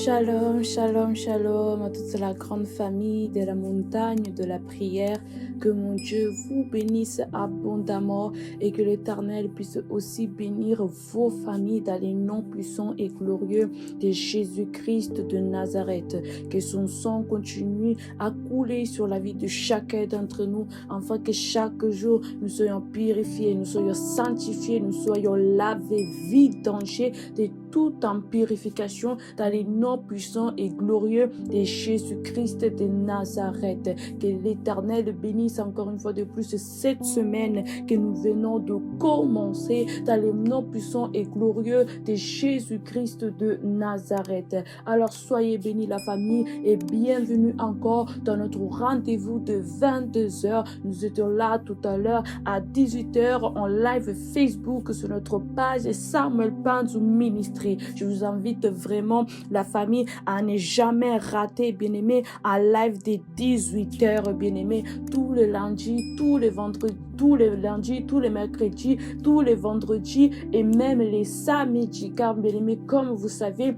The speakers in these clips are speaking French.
Shalom, shalom, shalom à toute la grande famille de la montagne de la prière. Que mon Dieu vous bénisse abondamment et que l'Éternel puisse aussi bénir vos familles dans les noms puissants et glorieux de Jésus-Christ de Nazareth. Que son sang continue à couler sur la vie de chacun d'entre nous, afin que chaque jour nous soyons purifiés, nous soyons sanctifiés, nous soyons lavés, vidangés de toute en purification dans les noms puissants et glorieux de Jésus-Christ de Nazareth. Que l'Éternel bénisse encore une fois de plus cette semaine que nous venons de commencer dans les noms puissants et glorieux de Jésus-Christ de Nazareth. Alors soyez bénis la famille et bienvenue encore dans notre rendez-vous de 22h. Nous étions là tout à l'heure à 18h en live Facebook sur notre page Samuel Panzou Ministry. Je vous invite vraiment la famille à ne jamais rater, bien-aimé, un live de 18h, bien-aimé, tous les lundis, tous les vendredis, tous les lundis, tous les mercredis, tous les vendredis et même les samedis, car bien-aimé, comme vous savez,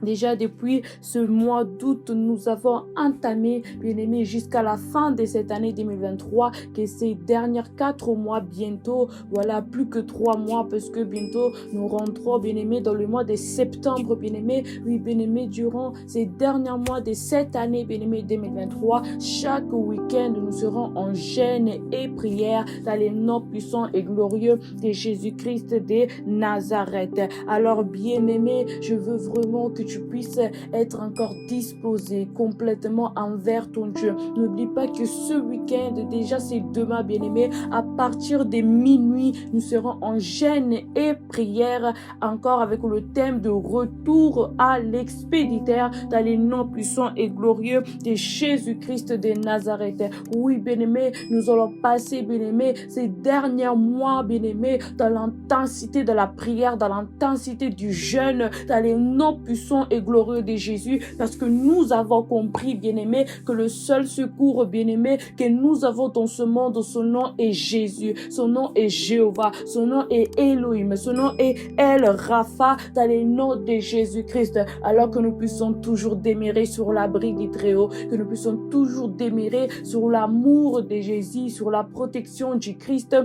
déjà depuis ce mois d'août, nous avons entamé, bien-aimé, jusqu'à la fin de cette année 2023, que ces derniers 4 mois bientôt, voilà, plus que 3 mois, parce que bientôt nous rentrons, bien-aimé, dans le mois de septembre, bien-aimé, oui, bien-aimé, durant ces derniers mois de cette année, bien-aimé, 2023, chaque week-end, nous serons en jeûne et prière dans les noms puissants et glorieux de Jésus-Christ de Nazareth. Alors, bien-aimé, je veux vraiment que tu puisses être encore disposé complètement envers ton Dieu. N'oublie pas que ce week-end, déjà c'est demain, bien-aimé, à partir de minuit, nous serons en jeûne et prière, encore avec le thème de retour à l'expéditeur dans les noms puissants et glorieux de Jésus-Christ de Nazareth. Oui, bien-aimé, nous allons passer, bien-aimé, ces derniers mois, bien-aimé, dans l'intensité de la prière, dans l'intensité du jeûne, dans les noms puissants et glorieux de Jésus, parce que nous avons compris, bien-aimé, que le seul secours, bien-aimé, que nous avons dans ce monde, son nom est Jésus, son nom est Jéhovah, son nom est Elohim, son nom est El Rapha, dans les noms de Jésus-Christ, alors que nous puissions toujours demeurer sur l'abri du Très-Haut, que nous puissions toujours demeurer sur l'amour de Jésus, sur la protection du Christ.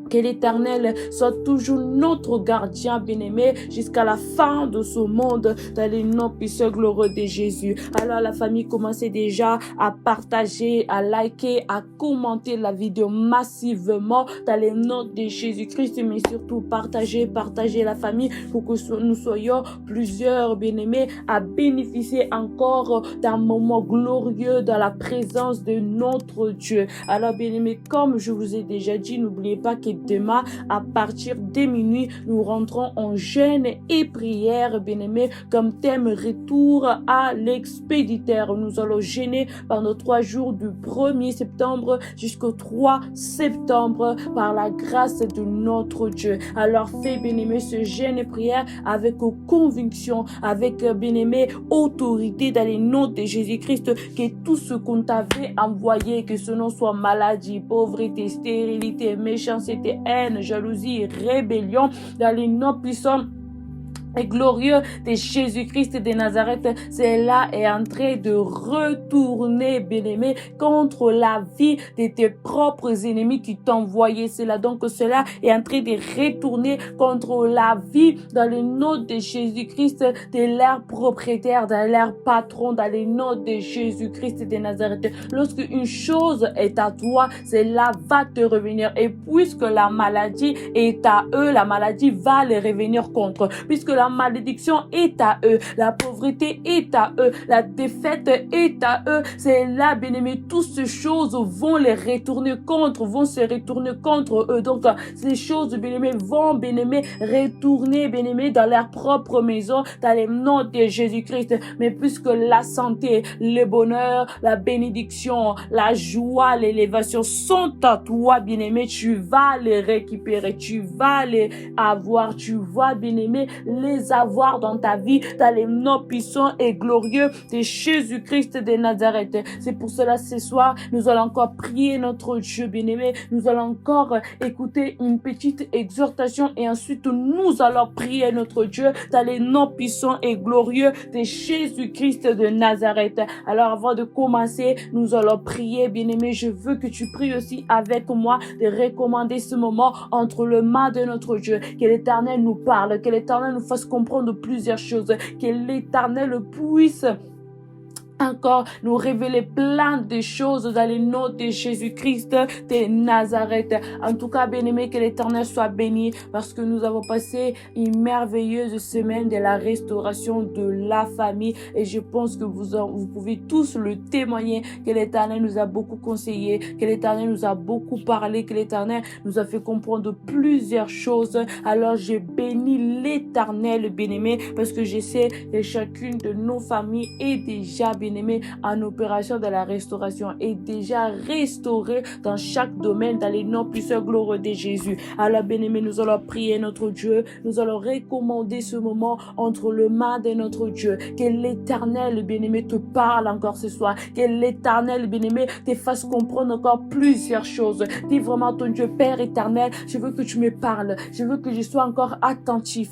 Que l'Éternel soit toujours notre gardien bien-aimé jusqu'à la fin de ce monde dans les noms puissants glorieux de Jésus. Alors la famille, commencez déjà à partager, à liker, à commenter la vidéo massivement dans les noms de Jésus-Christ, mais surtout partager la famille pour que nous soyons plusieurs bien-aimés à bénéficier encore d'un moment glorieux dans la présence de notre Dieu. Alors bien-aimés, comme je vous ai déjà dit, n'oubliez pas que demain, à partir de minuit, nous rentrons en jeûne et prière, bien-aimés, comme thème retour à l'expéditeur. Nous allons jeûner pendant 3 jours du 1er septembre jusqu'au 3 septembre par la grâce de notre Dieu. Alors fais, bien-aimé, ce jeûne et prière avec conviction, avec, bien-aimé, autorité dans les noms de Jésus-Christ, que tout ce qu'on t'avait envoyé, que ce nom soit maladie, pauvreté, stérilité, méchanceté, haine, jalousie, rébellion, dans les noms puissants et glorieux de Jésus-Christ de Nazareth, cela est en train de retourner, bien-aimé, contre la vie de tes propres ennemis qui t'ont envoyé. Cela donc, cela est en train de retourner contre la vie dans le nom de Jésus-Christ, de leur propriétaire, de leur patron, dans le nom de Jésus-Christ de Nazareth. Lorsque une chose est à toi, cela va te revenir. Et puisque la maladie est à eux, la maladie va les revenir contre. Puisque la malédiction est à eux, la pauvreté est à eux, la défaite est à eux. C'est là, bien-aimés, toutes ces choses vont les retourner contre, vont se retourner contre eux. Donc, ces choses, bien-aimés, vont, bien-aimés, retourner, bien-aimés, dans leur propre maison, dans les noms de Jésus-Christ. Mais puisque la santé, le bonheur, la bénédiction, la joie, l'élévation sont à toi, bien-aimé, tu vas les récupérer, tu vas les avoir, tu vas, bien-aimé, les les avoir dans ta vie, dans les noms puissants et glorieux de Jésus-Christ de Nazareth. C'est pour cela, ce soir, nous allons encore prier notre Dieu bien-aimé. Nous allons encore écouter une petite exhortation et ensuite nous allons prier notre Dieu dans les noms puissants et glorieux de Jésus-Christ de Nazareth. Alors avant de commencer, nous allons prier, bien-aimé. Je veux que tu pries aussi avec moi de recommander ce moment entre les mains de notre Dieu. Que l'Éternel nous parle, que l'Éternel nous fasse comprendre plusieurs choses, que l'Éternel puisse encore nous révéler plein de choses dans les noms de Jésus-Christ de Nazareth. En tout cas, bien-aimé, que l'Éternel soit béni parce que nous avons passé une merveilleuse semaine de la restauration de la famille et je pense que vous pouvez tous le témoigner que l'Éternel nous a beaucoup conseillé, que l'Éternel nous a beaucoup parlé, que l'Éternel nous a fait comprendre plusieurs choses. Alors, je bénis l'Éternel, bien-aimé, parce que je sais que chacune de nos familles est déjà bénie en opération de la restauration est déjà restauré dans chaque domaine dans les noms puissants glorieux de Jésus. Alors bien-aimé, nous allons prier notre Dieu, nous allons recommander ce moment entre les mains de notre Dieu. Que l'Éternel bien-aimé te parle encore ce soir, que l'Éternel bien-aimé te fasse comprendre encore plusieurs choses. Dis vraiment ton Dieu, Père éternel, je veux que tu me parles, je veux que je sois encore attentive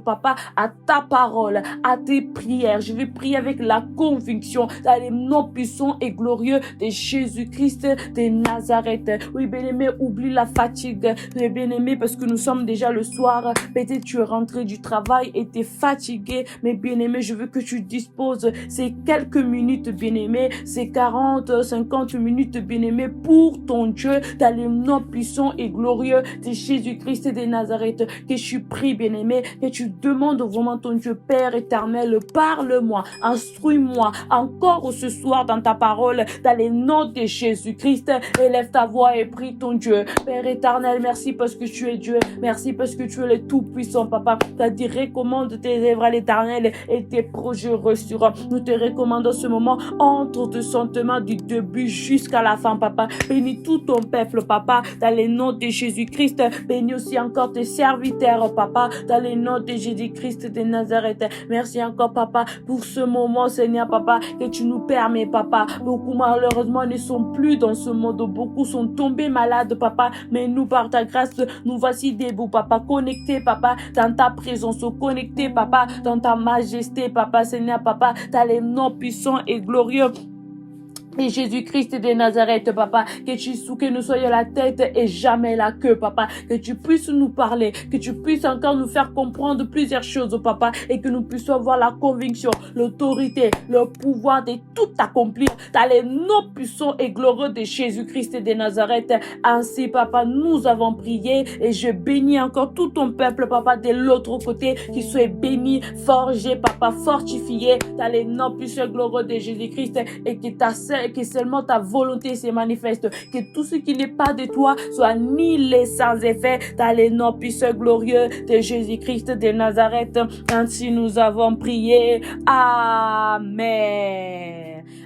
papa à ta parole, à tes prières. Je vais prier avec la conviction dans les noms puissants et glorieux de Jésus-Christ de Nazareth. Oui, bien-aimé, oublie la fatigue. Bien-aimé, parce que nous sommes déjà le soir. Peut-être tu es rentré du travail et tu es fatigué. Mais bien-aimé, je veux que tu disposes ces quelques minutes, bien-aimé, ces 40, 50 minutes, bien-aimé, pour ton Dieu, dans les noms puissants et glorieux de Jésus-Christ de Nazareth. Que tu pries, bien-aimé, que tu demandes vraiment ton Dieu, Père éternel, parle-moi, instruis-moi encore ce soir dans ta parole, dans les noms de Jésus-Christ. Élève ta voix et prie ton Dieu. Père éternel, merci parce que tu es Dieu. Merci parce que tu es le tout-puissant, papa. Tu as dit, recommande tes œuvres à l'Éternel et tes projets resteront. Nous te recommandons ce moment entre tes sentiments du début jusqu'à la fin, papa. Bénis tout ton peuple, papa, dans les noms de Jésus-Christ. Bénis aussi encore tes serviteurs, papa, dans les noms de Jésus-Christ de Nazareth. Merci encore, papa, pour ce moment, Seigneur, papa, que tu nous permets, papa. Beaucoup, malheureusement, ne sont plus dans ce monde. Beaucoup sont tombés malades, papa. Mais nous, par ta grâce, nous voici debout, papa. Connectés, papa, dans ta présence. Connectés, papa, dans ta majesté, papa, Seigneur, papa, dans les noms puissants et glorieux et Jésus-Christ de Nazareth, papa, que nous soyons la tête et jamais la queue, papa, que tu puisses nous parler, que tu puisses encore nous faire comprendre plusieurs choses, papa, et que nous puissions avoir la conviction, l'autorité, le pouvoir de tout accomplir dans les noms puissants et glorieux de Jésus-Christ de Nazareth. Ainsi, papa, nous avons prié et je bénis encore tout ton peuple, papa, de l'autre côté, qui soit béni, forgé, papa, fortifié dans les noms puissants et glorieux de Jésus-Christ et que seulement ta volonté se manifeste, que tout ce qui n'est pas de toi soit nihilé sans effet dans les noms puissants glorieux de Jésus-Christ de Nazareth. Ainsi nous avons prié. Amen.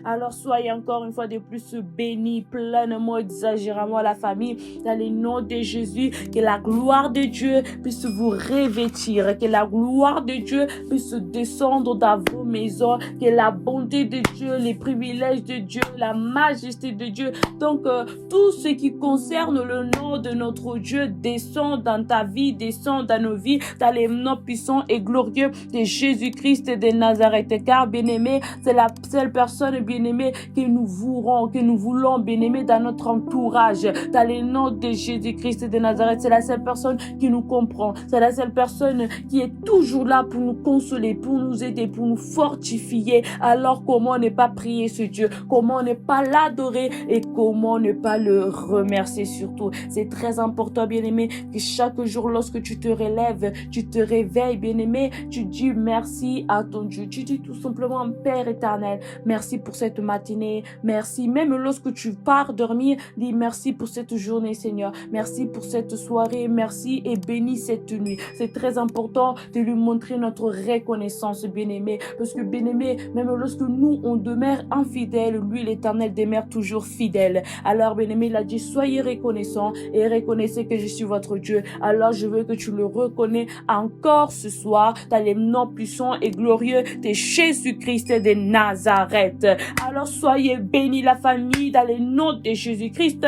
Alors soyez encore une fois de plus bénis pleinement, exagérément la famille dans les noms de Jésus. Que la gloire de Dieu puisse vous revêtir, que la gloire de Dieu puisse descendre dans vos maisons, que la bonté de Dieu, les privilèges de Dieu, la majesté de Dieu, donc tout ce qui concerne le nom de notre Dieu descend dans ta vie, descend dans nos vies, dans les noms puissants et glorieux de Jésus-Christ de Nazareth. Car bien-aimé, c'est la seule personne bien-aimé que nous voulons bien-aimé dans notre entourage, dans les noms de Jésus-Christ de Nazareth. C'est la seule personne qui nous comprend, c'est la seule personne qui est toujours là pour nous consoler, pour nous aider, pour nous fortifier. Alors comment ne pas prier ce Dieu, comment ne pas l'adorer et comment ne pas le remercier surtout. C'est très important, bien-aimé, que chaque jour lorsque tu te relèves, tu te réveilles, bien-aimé, tu dis merci à ton Dieu. Tu dis tout simplement, Père éternel, merci pour cette cette matinée. Merci. Même lorsque tu pars dormir, dis merci pour cette journée, Seigneur. Merci pour cette soirée. Merci et bénis cette nuit. C'est très important de lui montrer notre reconnaissance, bien-aimé. Parce que, bien-aimé, même lorsque nous, on demeure infidèles, lui, l'Éternel, demeure toujours fidèle. Alors, bien-aimé, il a dit, soyez reconnaissants et reconnaissez que je suis votre Dieu. Alors, je veux que tu le reconnais encore ce soir dans les noms puissants et glorieux de Jésus-Christ de Nazareth. Alors, soyez bénis, la famille, dans les noms de Jésus-Christ.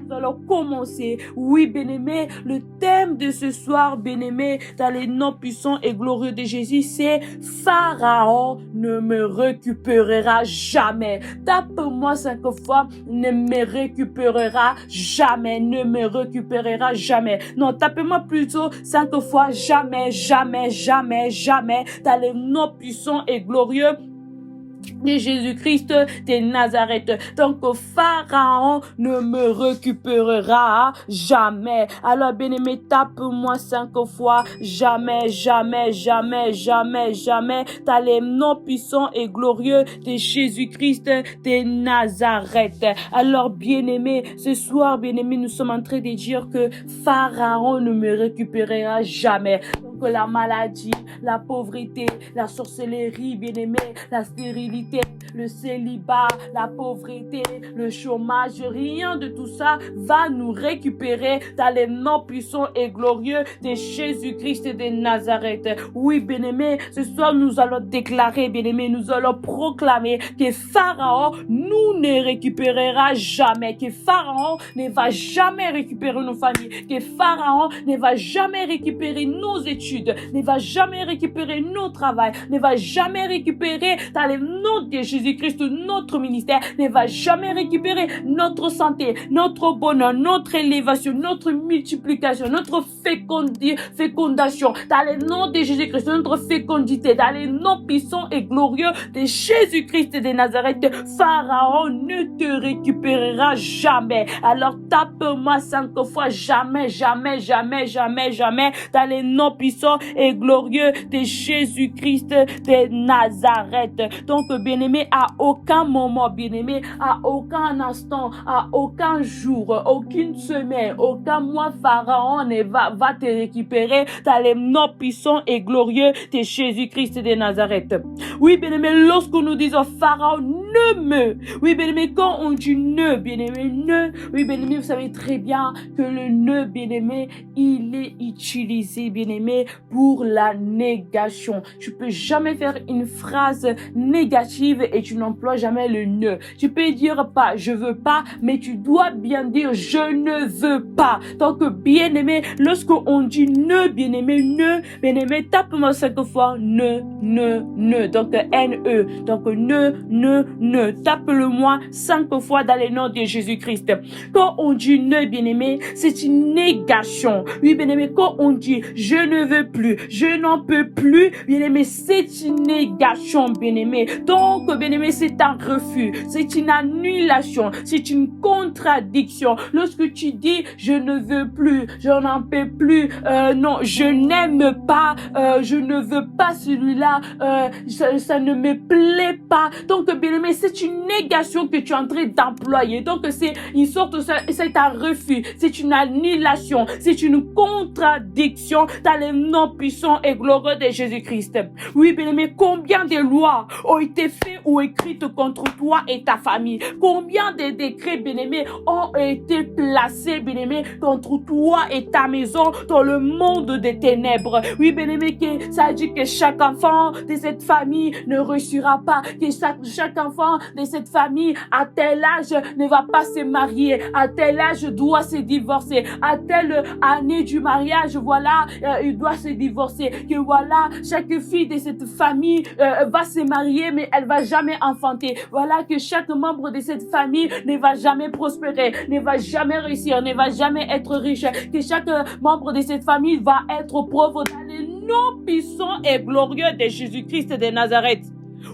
Nous allons commencer. Oui, bien-aimé, le thème de ce soir, bien-aimé, dans les noms puissants et glorieux de Jésus, c'est Pharaon ne me récupérera jamais. Tape-moi 5 fois, ne me récupérera jamais, ne me récupérera jamais. Non, tape-moi plutôt 5 fois, jamais, jamais, jamais, jamais, dans les noms puissants et glorieux de Jésus-Christ de Nazareth. Donc, Pharaon ne me récupérera jamais. Alors, bien-aimé, tape-moi 5 fois. Jamais, jamais, jamais, jamais, jamais. T'as les noms puissants et glorieux de Jésus-Christ de Nazareth. Alors, bien-aimé, ce soir, bien-aimé, nous sommes en train de dire que Pharaon ne me récupérera jamais. Donc, la maladie, la pauvreté, la sorcellerie, bien-aimé, la stérilité, le célibat, la pauvreté, le chômage, rien de tout ça va nous récupérer dans les noms puissants et glorieux de Jésus-Christ de Nazareth. Oui, bien-aimé, ce soir nous allons déclarer, bien-aimé, nous allons proclamer que Pharaon nous ne récupérera jamais, que Pharaon ne va jamais récupérer nos familles, que Pharaon ne va jamais récupérer nos études, ne va jamais récupérer nos travail, ne va jamais récupérer dans les noms de Jésus-Christ notre ministère, ne va jamais récupérer notre santé, notre bonheur, notre élévation, notre multiplication, notre fécondation dans les noms de Jésus-Christ, notre fécondité dans les noms puissants et glorieux de Jésus-Christ de Nazareth. Pharaon ne te récupérera jamais. Alors tape-moi 5 fois, jamais, jamais, jamais, jamais, jamais dans les noms puissants et glorieux de Jésus-Christ de Nazareth. Donc, bien-aimé, à aucun moment, bien-aimé, à aucun instant, à aucun jour, aucune semaine, aucun mois, Pharaon ne va te récupérer dans les noms puissants et glorieux de Jésus-Christ de Nazareth. Oui, bien-aimé, lorsque nous disons Pharaon ne me, oui, bien-aimé, quand on dit ne, bien-aimé, ne, oui, bien-aimé, vous savez très bien que le ne, bien-aimé, il est utilisé, bien-aimé, pour la négation. Tu peux jamais faire une phrase négative et tu n'emploies jamais le ne. Tu peux dire pas, je veux pas, mais tu dois bien dire je ne veux pas. Donc, bien-aimé, lorsque on dit ne, bien-aimé, tape-moi 5 fois ne. Donc, N-E. Donc, ne. Tape-le-moi 5 fois dans le nom de Jésus-Christ. Quand on dit ne, bien-aimé, c'est une négation. Oui, bien-aimé, quand on dit je ne veux plus, je n'en peux plus, bien-aimé, c'est une négation, bien-aimé. Donc, bien-aimé, c'est un refus, c'est une annulation, c'est une contradiction. Lorsque tu dis je ne veux plus, je n'en peux plus, non, je n'aime pas, je ne veux pas celui-là, ça ne me plaît pas. Donc, bien-aimé, c'est une négation que tu es en train d'employer. Donc, c'est une sorte, c'est un refus, c'est une annulation, c'est une contradiction dans les noms puissants et glorieux de Jésus-Christ. Oui, bien-aimé, combien de lois ont été faites ou écrites contre toi et ta famille? Combien de décrets, bien-aimé, ont été placés, bien-aimé, contre toi et ta maison dans le monde des ténèbres? Oui, bien-aimé, que ça dit que chaque enfant de cette famille ne réussira pas, que chaque enfant de cette famille à tel âge ne va pas se marier, à tel âge doit se divorcer, à telle année du mariage, voilà, il doit se divorcer, que voilà, chaque fille de cette famille va se marier, mais elle va jamais enfanter. Voilà que chaque membre de cette famille ne va jamais prospérer, ne va jamais réussir, ne va jamais être riche, que chaque membre de cette famille va être pauvre dans les noms puissants et glorieux de Jésus-Christ de Nazareth.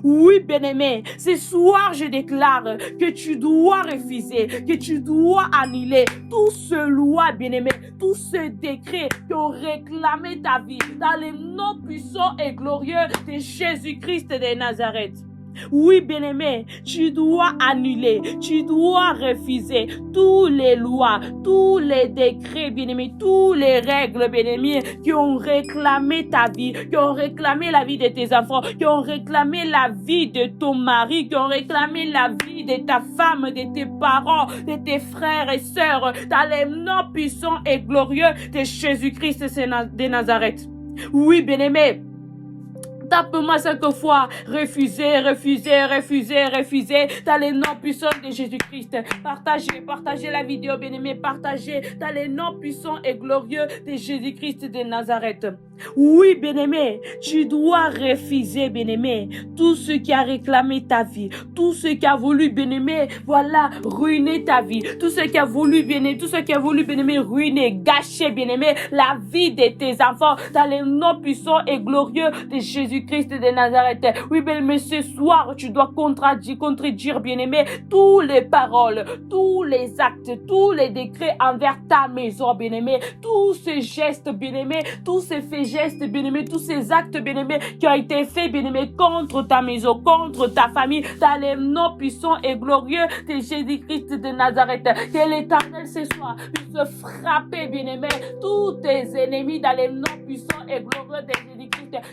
Oui, bien-aimé, ce soir, je déclare que tu dois refuser, que tu dois annuler tout ce loi, bien-aimé, tout ce décret qui ont réclamé ta vie dans les noms puissants et glorieux de Jésus-Christ de Nazareth. Oui, bien-aimé, tu dois annuler, tu dois refuser tous les lois, tous les décrets, bien-aimé, tous les règles, bien-aimé, qui ont réclamé ta vie, qui ont réclamé la vie de tes enfants, qui ont réclamé la vie de ton mari, qui ont réclamé la vie de ta femme, de tes parents, de tes frères et sœurs, dans les noms puissants et glorieux de Jésus-Christ de Nazareth. Oui, bien-aimé. Tape-moi 5 fois. Refuser, refuser, refuser, refuser. Dans les noms puissants de Jésus-Christ. Partagez la vidéo, bien-aimé. Partagez dans les noms puissants et glorieux de Jésus-Christ de Nazareth. Oui, bien-aimé, tu dois refuser, bien-aimé, tout ce qui a réclamé ta vie, tout ce qui a voulu, bien-aimé, voilà, ruiner ta vie, tout ce qui a voulu, bien-aimé, ruiner, gâcher, bien-aimé, la vie de tes enfants, dans les noms puissants et glorieux de Jésus-Christ de Nazareth. Oui, bien-aimé, ce soir, tu dois contredire, bien-aimé, toutes les paroles, tous les actes, tous les décrets envers ta maison, bien-aimé, tous ces gestes, bien-aimé, tous ces faits gestes, bien-aimé, tous ces actes, bien-aimé, qui ont été faits, bien-aimé, contre ta maison, contre ta famille, dans les noms puissants et glorieux de Jésus-Christ de Nazareth. Que l'Éternel ce soir puisse frapper, bien-aimé, tous tes ennemis dans les noms puissants et glorieux de Jésus-Christ.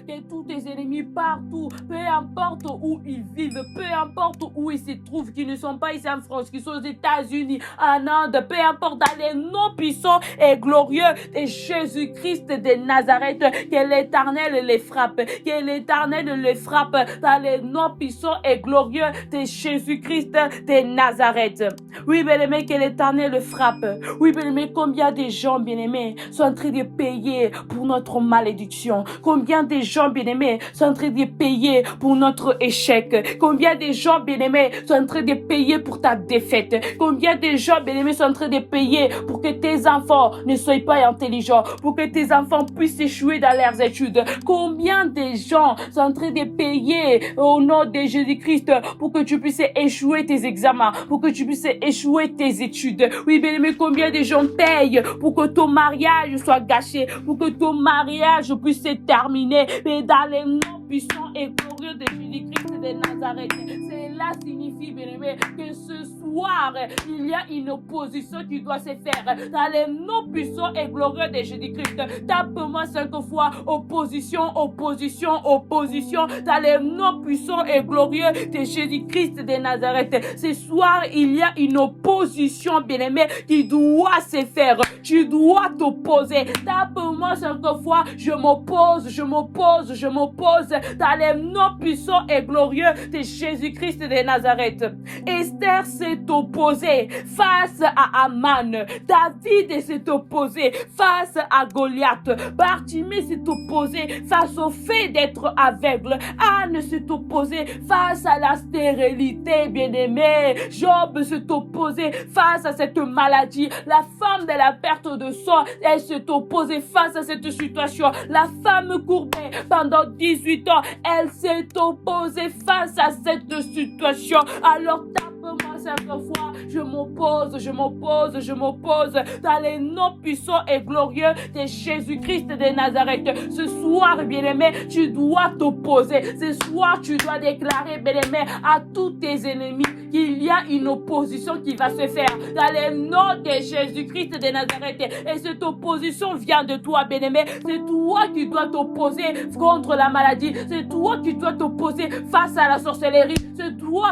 Que tous tes ennemis partout, peu importe où ils vivent, peu importe où ils se trouvent, qui ne sont pas ici en France, qui sont aux États-Unis, en Inde, peu importe, dans les noms puissants et glorieux de Jésus-Christ de Nazareth, que l'Éternel les frappe, que l'Éternel les frappe dans les noms puissants et glorieux de Jésus-Christ de Nazareth. Oui, bien-aimé, que l'Éternel le frappe. Oui, bien-aimé, combien de gens, bien-aimés, sont en train de payer pour notre malédiction? Combien de gens, bien-aimés, sont en train de payer pour notre échec? Combien de gens, bien-aimés, sont en train de payer pour ta défaite? Combien de gens, bien-aimés, sont en train de payer pour que tes enfants ne soient pas intelligents, pour que tes enfants puissent échouer dans leurs études? Combien de gens sont en train de payer au nom de Jésus-Christ pour que tu puisses échouer tes examens, pour que tu puisses échouer tes études? Oui, bien-aimé, combien de gens payent pour que ton mariage soit gâché, pour que ton mariage puisse se terminer, mais dans les noms puissants et glorieux de Jésus-Christ de Nazareth. Cela signifie, bien-aimé, que ce soir, il y a une opposition qui doit se faire dans les noms puissants et glorieux de Jésus-Christ. Tape-moi 5 fois, opposition, opposition, opposition, dans les noms puissants et glorieux de Jésus-Christ de Nazareth. Ce soir, il y a une opposition, bien-aimé, qui doit se faire. Tu dois t'opposer. Tape-moi 5 fois, je m'oppose, je m'oppose, je m'oppose, dans les noms puissants et glorieux de Jésus-Christ de Nazareth. Esther s'est opposée face à Aman. David s'est opposé face à Goliath. Bartimée s'est opposé face au fait d'être aveugle. Anne s'est opposée face à la stérilité, bien-aimée. Job s'est opposé face à cette maladie. La femme de la perte de sang, elle s'est opposée face à cette situation. La femme courbée pendant 18 ans, elle s'est opposée face à cette situation. Alors tape-moi 5 fois, je m'oppose, je m'oppose, je m'oppose, dans les noms puissants et glorieux de Jésus-Christ de Nazareth. Ce soir, bien-aimé, tu dois t'opposer. Ce soir, tu dois déclarer, bien-aimé, à tous tes ennemis qu'il y a une opposition qui va se faire dans les noms de Jésus-Christ de Nazareth. Et cette opposition vient de toi, bien-aimé. C'est toi qui dois t'opposer contre la maladie. C'est toi qui dois t'opposer face à la sorcellerie.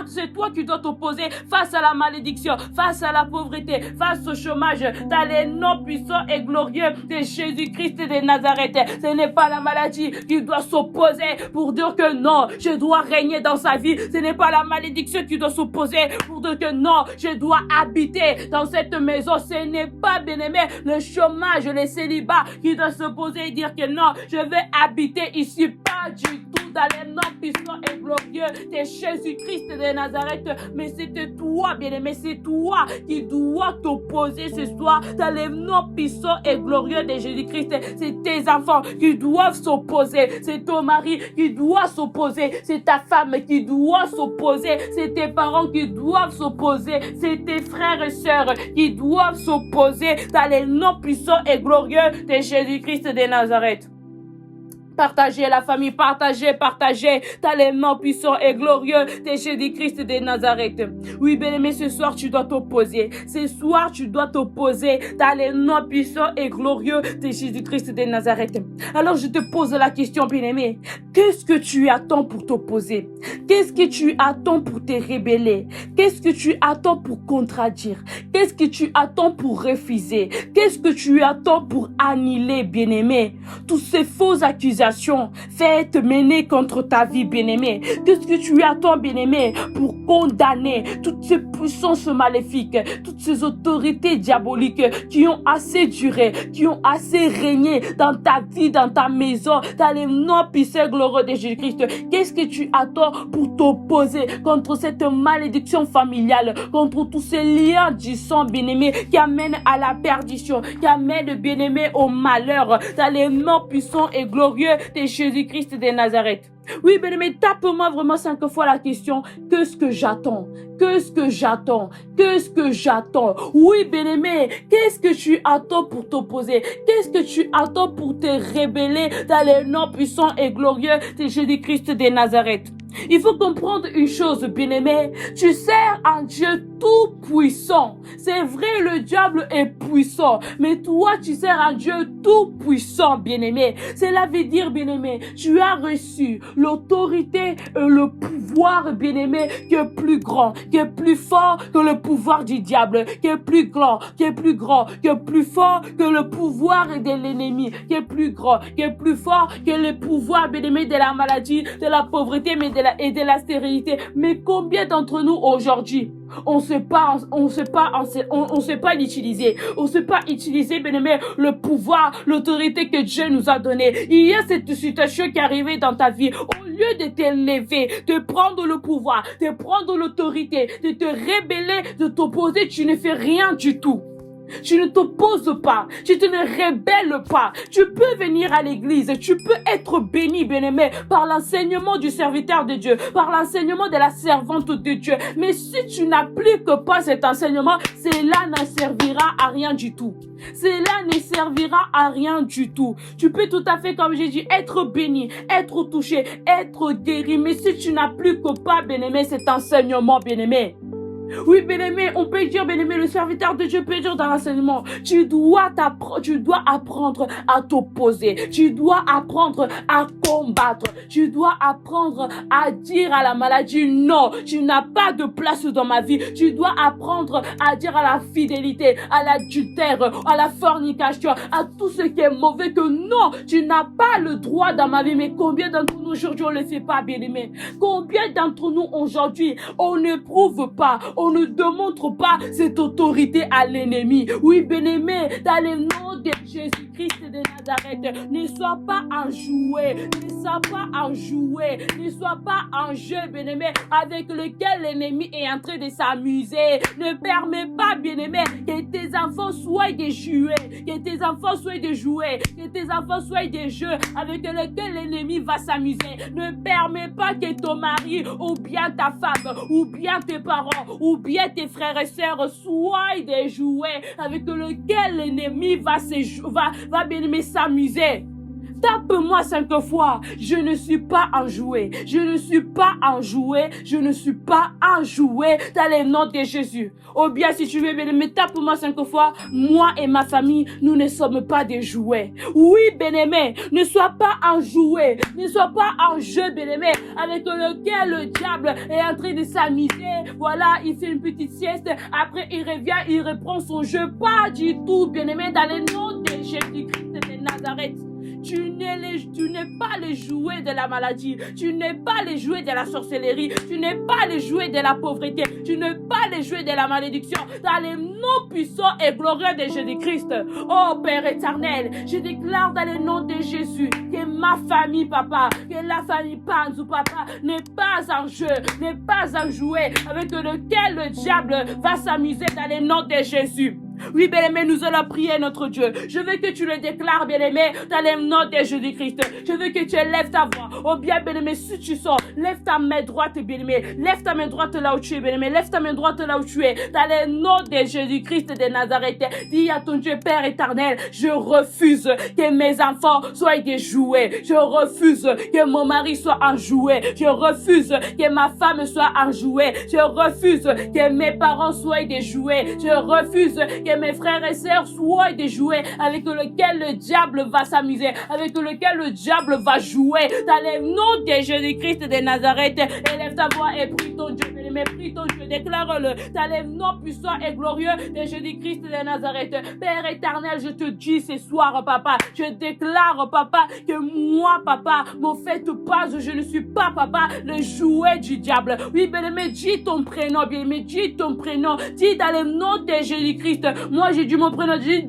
C'est toi qui dois t'opposer face à la malédiction, face à la pauvreté, face au chômage, dans les noms puissants et glorieux de Jésus-Christ de Nazareth. Ce n'est pas la maladie qui doit s'opposer pour dire que non, je dois régner dans sa vie. Ce n'est pas la malédiction qui doit s'opposer pour dire que non, je dois habiter dans cette maison. Ce n'est pas, bien-aimé, le chômage, le célibat qui doit s'opposer et dire que non, je vais habiter ici. Pas du tout, dans les noms puissants et glorieux de Jésus-Christ de Nazareth. Mais c'était toi, bien-aimé, c'est toi qui dois t'opposer ce soir dans les noms puissants et glorieux de Jésus-Christ. C'est tes enfants qui doivent s'opposer. C'est ton mari qui doit s'opposer. C'est ta femme qui doit s'opposer. C'est tes parents qui doivent s'opposer. C'est tes frères et sœurs qui doivent s'opposer dans les noms puissants et glorieux de Jésus-Christ de Nazareth. Partagez la famille, partagez. T'as les noms puissants et glorieux de Jésus-Christ de Nazareth. Oui, bien-aimé, ce soir, tu dois t'opposer. Ce soir, tu dois t'opposer. T'as les noms puissants et glorieux de Jésus-Christ de Nazareth. Alors, je te pose la question, bien-aimé. Qu'est-ce que tu attends pour t'opposer? Qu'est-ce que tu attends pour te rébeller? Qu'est-ce que tu attends pour contradire? Qu'est-ce que tu attends pour refuser? Qu'est-ce que tu attends pour annuler, bien-aimé? Toutes ces fausses accusations faites mener contre ta vie, bien-aimé. Qu'est-ce que tu attends, bien-aimé, pour condamner toutes ces puissances maléfiques, toutes ces autorités diaboliques qui ont assez duré, qui ont assez régné dans ta vie, dans ta maison, dans les noms puissants glorieux de Jésus-Christ? Qu'est-ce que tu attends pour t'opposer contre cette malédiction familiale, contre tous ces liens du sang, bien-aimé, qui amènent à la perdition, qui amènent, bien-aimé, au malheur, dans les noms puissants et glorieux de Jésus-Christ de Nazareth? Oui, bien-aimé, tape-moi vraiment 5 fois la question. Qu'est-ce que j'attends? Qu'est-ce que j'attends? Qu'est-ce que j'attends? Oui, bien-aimé, qu'est-ce que tu attends pour t'opposer? Qu'est-ce que tu attends pour te rébeller dans les noms puissants et glorieux de Jésus-Christ de Nazareth? Il faut comprendre une chose, bien-aimé. Tu sers un Dieu tout-puissant. C'est vrai, le diable est puissant. Mais toi, tu sers un Dieu tout-puissant, bien-aimé. Cela veut dire, bien-aimé, tu as reçu l'autorité et le pouvoir, bien-aimé, qui est plus grand, qui est plus fort que le pouvoir du diable, qui est plus grand, qui est plus grand, qui est plus fort que le pouvoir de l'ennemi, qui est plus grand, qui est plus fort que le pouvoir, bien-aimé, de la maladie, de la pauvreté, mais de la stérilité. Mais combien d'entre nous aujourd'hui, on sait pas l'utiliser. On sait pas utiliser, bien-aimé, le pouvoir, l'autorité que Dieu nous a donné. Il y a cette situation qui est arrivée dans ta vie. Au lieu de t'élever, de prendre le pouvoir, de prendre l'autorité, de te rébeller, de t'opposer, tu ne fais rien du tout. Tu ne t'opposes pas, tu te ne rebelles pas. Tu peux venir à l'église, tu peux être béni, bien-aimé, par l'enseignement du serviteur de Dieu, par l'enseignement de la servante de Dieu. Mais si tu n'appliques pas cet enseignement, cela ne servira à rien du tout. Cela ne servira à rien du tout. Tu peux tout à fait, comme j'ai dit, être béni, être touché, être guéri. Mais si tu n'appliques pas, bien-aimé, cet enseignement, bien-aimé, oui, bien-aimé, on peut dire, bien-aimé, le serviteur de Dieu peut dire dans l'enseignement, tu dois apprendre à t'opposer, tu dois apprendre à combattre, tu dois apprendre à dire à la maladie, non, tu n'as pas de place dans ma vie, tu dois apprendre à dire à la fidélité, à l'adultère, à la fornication, à tout ce qui est mauvais, que non, tu n'as pas le droit dans ma vie. Mais combien d'entre nous aujourd'hui on ne le fait pas, bien-aimé? Combien d'entre nous aujourd'hui on ne prouve pas, on ne démontre pas cette autorité à l'ennemi? Oui, bien-aimé, dans le nom de Jésus-Christ de Nazareth, ne sois pas un jouet, ne sois pas un jouet, ne sois pas un jeu, bien-aimé, avec lequel l'ennemi est en train de s'amuser. Ne permets pas, bien-aimé, que tes enfants soient des jouets, que tes enfants soient des jouets, que tes enfants soient des jeux avec lesquels l'ennemi va s'amuser. Ne permets pas que ton mari, ou bien ta femme, ou bien tes parents, ou bien tes frères et sœurs soient des jouets avec lesquels l'ennemi va bien aimer s'amuser. Tape-moi 5 fois. Je ne suis pas un jouet. Je ne suis pas un jouet. Je ne suis pas un jouet dans le nom de Jésus. Ou bien, si tu veux, bien-aimé, tape-moi 5 fois. Moi et ma famille, nous ne sommes pas des jouets. Oui, bien-aimé, ne sois pas un jouet. Ne sois pas un jeu, bien-aimé, avec lequel le diable est en train de s'amuser. Voilà, il fait une petite sieste. Après, il revient, il reprend son jeu. Pas du tout, bien-aimé, dans le nom de Jésus-Christ de Nazareth. Tu n'es pas le jouet de la maladie. Tu n'es pas le jouet de la sorcellerie. Tu n'es pas le jouet de la pauvreté. Tu n'es pas le jouet de la malédiction. Dans les noms puissants et glorieux de Jésus-Christ. Oh Père éternel, je déclare dans le nom de Jésus que ma famille, papa, que la famille Panzou, papa, n'est pas un jeu, n'est pas un jouet avec lequel le diable va s'amuser dans le nom de Jésus. Oui, bien-aimé, nous allons prier notre Dieu. Je veux que tu le déclares, bien-aimé, dans le nom de Jésus-Christ. Je veux que tu élèves ta voix. Oh bien, bien-aimé, si tu sors, lève ta main droite, bien-aimé. Lève ta main droite là où tu es, bien-aimé. Lève ta main droite là où tu es. Dans le nom de Jésus-Christ de Nazareth. Dis à ton Dieu, Père éternel, je refuse que mes enfants soient des jouets. Je refuse que mon mari soit un jouet. Je refuse que ma femme soit un jouet. Je refuse que mes parents soient des jouets. Je refuse que mes frères et sœurs soient des jouets avec lesquels le diable va s'amuser, avec lesquels le diable va jouer. Dans le nom de Jésus-Christ de Nazareth, élève ta voix et prie ton Dieu. Mais prie ton Dieu, déclare-le dans les noms puissants et glorieux de Jésus-Christ de Nazareth. Père éternel, je te dis ce soir, papa, je déclare, papa, que moi, papa, mon fait pas, je ne suis pas, papa, le jouet du diable. Oui, bien-aimé, dis ton prénom, bien-aimé, dis ton prénom, dis dans le nom de Jésus-Christ. Moi, j'ai dit mon prénom, dis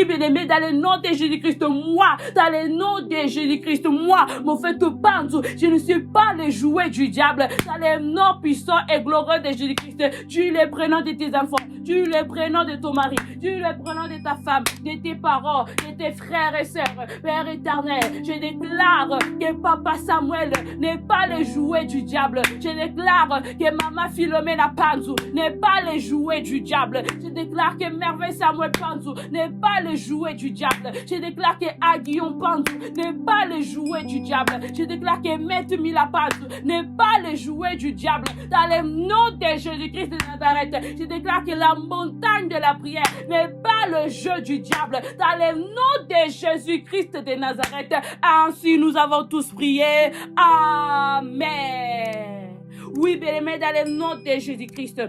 bien-aimé, dans le nom de Jésus-Christ. Moi, dans le nom de Jésus-Christ, moi, mon fait pas, je ne suis pas le jouet du diable. Dans les noms puissants et glorieux de Jésus-Christ, tu les prénoms de tes enfants, tu les prénoms de ton mari, tu les prénoms de ta femme, de tes parents, de tes frères et sœurs. Père éternel, je déclare que papa Samuel n'est pas le jouet du diable. Je déclare que maman Philomena Panzou n'est pas le jouet du diable. Je déclare que merveille Samuel Panzou n'est pas le jouet du diable. Je déclare que Aguillon Panzou n'est pas le jouet du diable. Je déclare que Maître Mila Panzou n'est pas le jouet du diable. Dans le nom de Jésus-Christ de Nazareth, je déclare que la montagne de la prière n'est pas le jeu du diable. Dans le nom de Jésus-Christ de Nazareth, ainsi nous avons tous prié. Amen. Oui, bien-aimé, dans le nom de Jésus-Christ.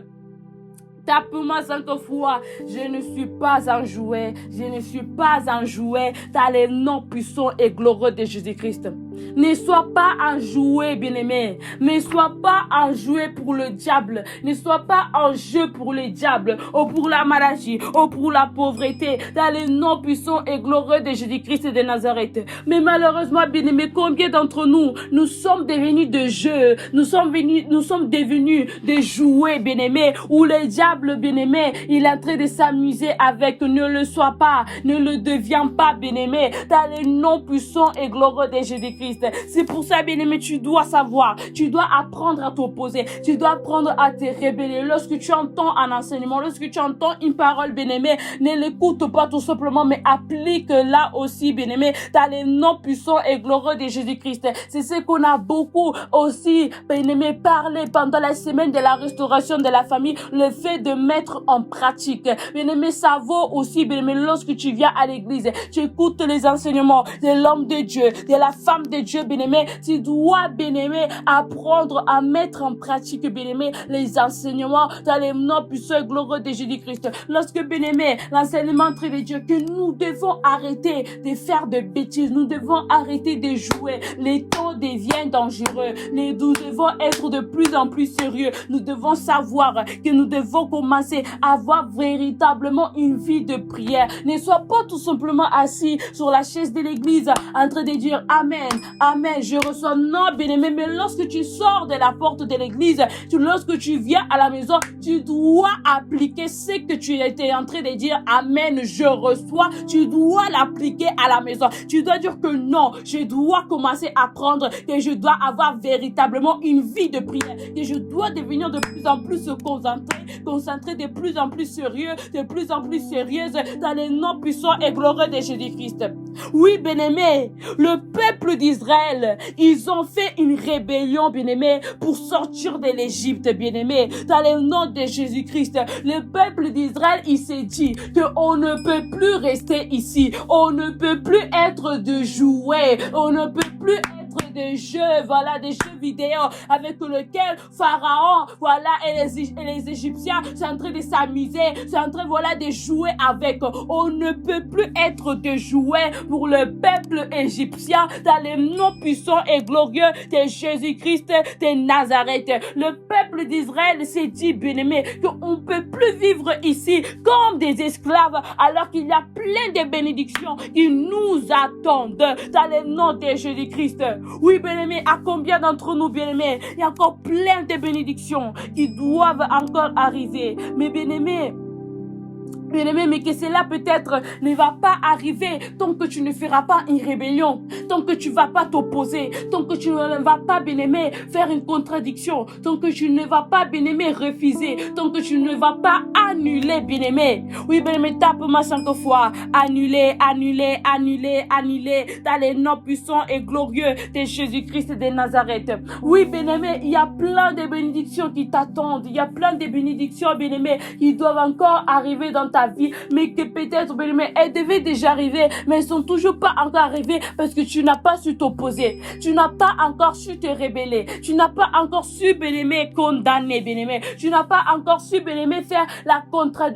Tape-moi 5 fois. Je ne suis pas un jouet. Je ne suis pas un jouet. Dans le nom puissant et glorieux de Jésus-Christ. Ne sois pas un jouet, bien-aimé. Ne sois pas un jouet pour le diable. Ne sois pas un jeu pour le diable, ou pour la maladie, ou pour la pauvreté. Dans le nom puissant et glorieux de Jésus-Christ de Nazareth. Mais malheureusement, bien-aimé, combien d'entre nous, nous sommes devenus de jeux. Nous sommes devenus des jouets, bien-aimé, où le diable, bien-aimé, il est en train de s'amuser avec. Ne le sois pas. Ne le deviens pas, bien-aimé. Dans le nom puissant et glorieux de Jésus-Christ. C'est pour ça, bien-aimé, tu dois savoir, tu dois apprendre à t'opposer, tu dois apprendre à te rébeller. Lorsque tu entends un enseignement, lorsque tu entends une parole, bien-aimé, ne l'écoute pas tout simplement, mais applique-la aussi, bien-aimé, dans les noms puissants et glorieux de Jésus-Christ. C'est ce qu'on a beaucoup aussi, bien-aimé, parlé pendant la semaine de la restauration de la famille, le fait de mettre en pratique. Bien-aimé, ça vaut aussi, bien-aimé, lorsque tu viens à l'église, tu écoutes les enseignements de l'homme de Dieu, de la femme de Dieu, bien-aimé, tu dois, bien-aimé, apprendre à mettre en pratique, bien-aimé, les enseignements dans les noms puissants et glorieux de Jésus-Christ. Lorsque, bien-aimé, l'enseignement entre les dieux, que nous devons arrêter de faire de bêtises, nous devons arrêter de jouer. Les temps deviennent dangereux. Nous devons être de plus en plus sérieux. Nous devons savoir que nous devons commencer à avoir véritablement une vie de prière. Ne sois pas tout simplement assis sur la chaise de l'église en train de dire Amen, Amen, je reçois. Non, bien-aimé, mais lorsque tu sors de la porte de l'église, lorsque tu viens à la maison, tu dois appliquer ce que tu étais en train de dire Amen, je reçois. Tu dois l'appliquer à la maison. Tu dois dire que non, je dois commencer à apprendre, que je dois avoir véritablement une vie de prière, que je dois devenir de plus en plus concentré, de plus en plus sérieux, de plus en plus sérieuse dans les noms puissants et glorieux de Jésus-Christ. Oui, bien-aimé, le peuple d'Israël, ils ont fait une rébellion, bien-aimé, pour sortir de l'Égypte, bien-aimé. Dans le nom de Jésus-Christ, le peuple d'Israël, il s'est dit qu'on ne peut plus rester ici. On ne peut plus être de jouets. On ne peut plus être des jeux, voilà, des jeux vidéo avec lesquels Pharaon, voilà, et les Égyptiens sont en train de s'amuser, sont en train, voilà, de jouer avec. On ne peut plus être de jouets pour le peuple égyptien dans les noms puissants et glorieux de Jésus-Christ de Nazareth. Le peuple d'Israël s'est dit, bien-aimé, qu'on ne peut plus vivre ici comme des esclaves alors qu'il y a plein de bénédictions qui nous attendent dans le nom de Jésus-Christ. Oui, bien-aimé, à combien d'entre nous, bien-aimé, il y a encore plein de bénédictions qui doivent encore arriver. Mais bien-aimé, Bien-aimé, mais que cela peut-être ne va pas arriver tant que tu ne feras pas une rébellion, tant que tu ne vas pas t'opposer, tant que tu ne vas pas, bien-aimé, faire une contradiction, tant que tu ne vas pas, bien-aimé, refuser, tant que tu ne vas pas annuler, bien-aimé. Oui, bien-aimé, tape-moi 5 fois. Annuler, annuler, annuler, annuler dans les noms puissants et glorieux de Jésus-Christ de Nazareth. Oui, bien-aimé, il y a plein de bénédictions qui t'attendent. Il y a plein de bénédictions, bien-aimé, qui doivent encore arriver dans ta vie, mais que peut-être, bien-aimé, elles devaient déjà arriver, mais elles sont toujours pas encore arrivées parce que tu n'as pas su t'opposer. Tu n'as pas encore su te rebeller. Tu n'as pas encore su, bien-aimé, condamner, bien-aimé. Tu n'as pas encore su, bien-aimé, faire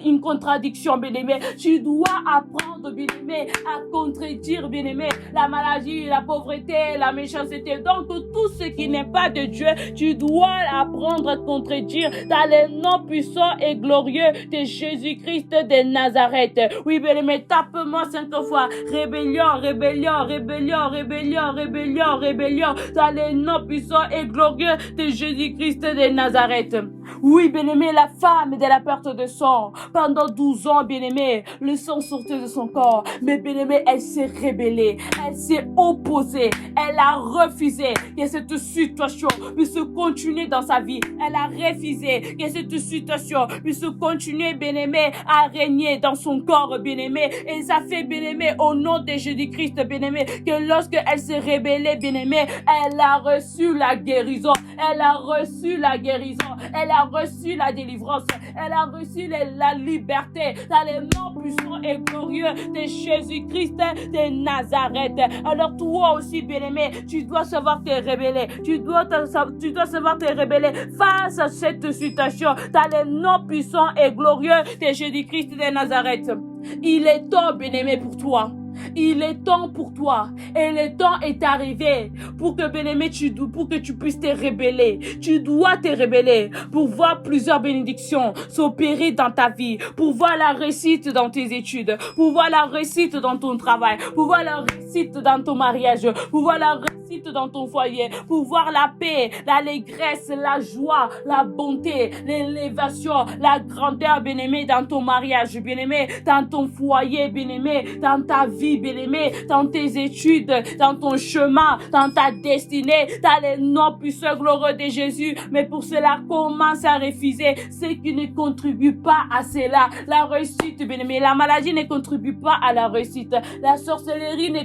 une contradiction, bien-aimé. Tu dois apprendre, bien-aimé, à contredire, bien-aimé, la maladie, la pauvreté, la méchanceté. Donc, tout ce qui n'est pas de Dieu, tu dois apprendre à contredire dans le nom puissant et glorieux de Jésus-Christ de Nazareth. Oui, bien-aimé, tape-moi 5 fois. Rébellion, rébellion, rébellion, rébellion, rébellion, rébellion, dans le nom puissant et glorieux de Jésus-Christ de Nazareth. Oui, bien-aimé, la femme de la perte de sang, pendant 12 ans, bien-aimé, le sang sortait de son corps. Mais bien-aimé, elle s'est rébellée, elle s'est opposée, elle a refusé que cette situation puisse continuer dans sa vie. Elle a refusé que cette situation puisse continuer, bien-aimé, à régner dans son corps, bien-aimé. Et ça fait, bien-aimé, au nom de Jésus-Christ, bien-aimé, que lorsque elle s'est rébellée, bien-aimé, elle a reçu la guérison, elle a reçu la guérison, elle a reçu la délivrance, elle a reçu la liberté dans le nom puissant et glorieux de Jésus-Christ de Nazareth. Alors toi aussi, bien-aimé, tu dois savoir te rébeller, tu dois savoir te rébeller face à cette situation dans le nom puissant et glorieux de Jésus-Christ de Nazareth. Il est temps, bien-aimé, pour toi. Il est temps pour toi et le temps est arrivé pour que, bien-aimé, pour que tu puisses te rebeller. Tu dois te rebeller pour voir plusieurs bénédictions s'opérer dans ta vie, pour voir la réussite dans tes études, pour voir la réussite dans ton travail, pour voir la réussite dans ton mariage, pour voir la réussite dans ton foyer, pour voir la paix, l'allégresse, la joie, la bonté, l'élévation, la grandeur, bien-aimé, dans ton mariage, bien-aimé, dans ton foyer, bien-aimé, dans ta vie, bien-aimé, dans tes études, dans ton chemin, dans ta destinée, dans les noms puissants glorieux de Jésus. Mais pour cela, commence à refuser ce qui ne contribue pas à cela. La réussite, bien-aimé, la maladie ne contribue pas à la réussite. La sorcellerie ne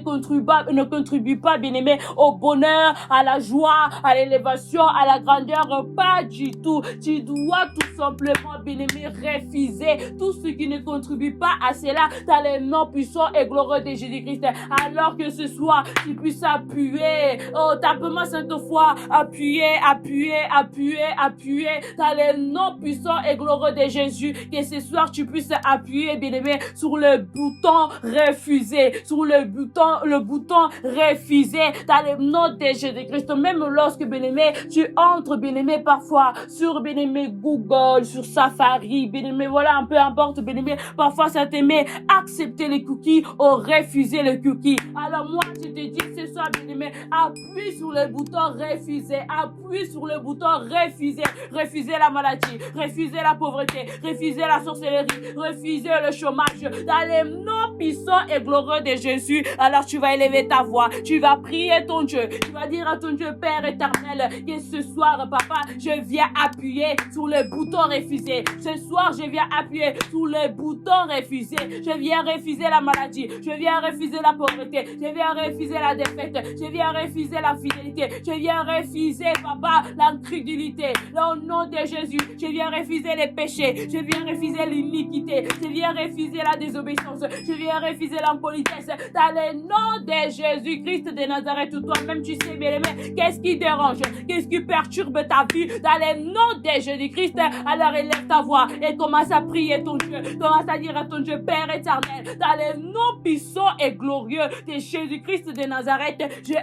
contribue pas, bien-aimé, au bonheur, à la joie, à l'élévation, à la grandeur. Pas du tout. Tu dois tout simplement, bien-aimé, refuser tout ce qui ne contribue pas à cela dans les noms puissants et glorieux de Jésus-Christ. Alors que ce soir, tu puisses appuyer. Oh, tape-moi 5 fois. Appuyer, appuyer, appuyer, appuyer dans les noms puissants et glorieux de Jésus. Que ce soir, tu puisses appuyer, bien-aimé, sur le bouton refuser. Sur le bouton refuser dans le nom de Jésus-Christ. Même lorsque, bien-aimé, tu entres, bien-aimé, parfois sur, bien-aimé, Google, sur Safari, bien-aimé, voilà, peu importe, bien-aimé, parfois ça te met accepter les cookies ou refuser les cookies. Alors moi, je te dis ce soir, bien-aimé, appuie sur le bouton refuser, appuie sur le bouton refuser, refuser la maladie, refuser la pauvreté, refuser la sorcellerie, refuser le chômage, dans les noms puissants et glorieux de Jésus. Alors tu vas élever ta voix, tu vas prier ton Dieu, tu vas dire à ton Dieu, Père éternel, que ce soir, papa, je viens appuyer sur le bouton refuser. Ce soir, je viens appuyer sur le bouton refuser. Je viens refuser la maladie, je viens refuser la pauvreté, je viens refuser la défaite, je viens refuser la fidélité, je viens refuser, papa, l'incrédulité. Au nom de Jésus, je viens refuser les péchés, je viens refuser l'iniquité, je viens refuser la désobéissance, je viens refuser l'impolitesse. Dans le nom de Jésus-Christ de Nazareth, toi-même tu sais, bien aimé, qu'est-ce qui dérange, qu'est-ce qui perturbe ta vie. Dans le nom de Jésus-Christ, alors élève ta voix et commence à prier ton Dieu, commence à dire à ton Dieu, Père éternel, dans le nom puissant et glorieux de Jésus-Christ de Nazareth, je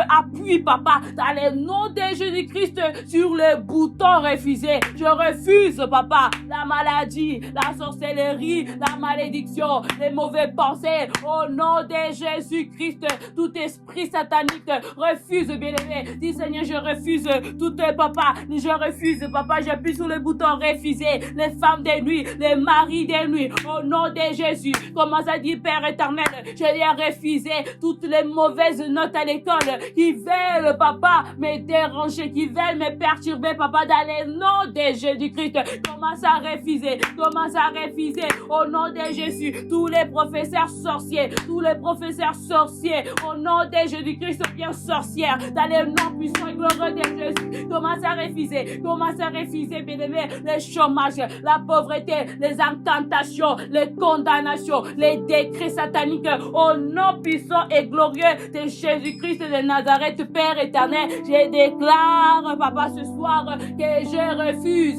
appuie, papa, dans le nom de Jésus-Christ, sur le bouton refuser. Je refuse, papa, la maladie, la sorcellerie, la malédiction, les mauvaises pensées. Au nom de Jésus-Christ, toute esprit satanique, refuse, bien-aimé. Dis, Seigneur, je refuse tout, papa. Je refuse, papa. J'appuie sur le bouton refuser. Les femmes des nuits, les maris des nuits. Au nom de Jésus. Commence à dire, Père éternel, je l'ai refusé toutes les mauvaises notes à l'école qui veulent, papa, me déranger, qui veulent me perturber, papa, dans le nom de Jésus-Christ. Commence à refuser. Commence à refuser. Au nom de Jésus. Tous les professeurs sorciers. Tous les professeurs sorciers. Au nom de Jésus-Christ, bien sorcières. Dans le nom puissant et glorieux de Jésus. Commence à refuser. Commence à refuser, bien-aimé, le chômage, la pauvreté, les incantations, les condamnations, les décrets sataniques. Au nom puissant et glorieux de Jésus-Christ de Nazareth, Père éternel, je déclare, papa, ce soir, que je refuse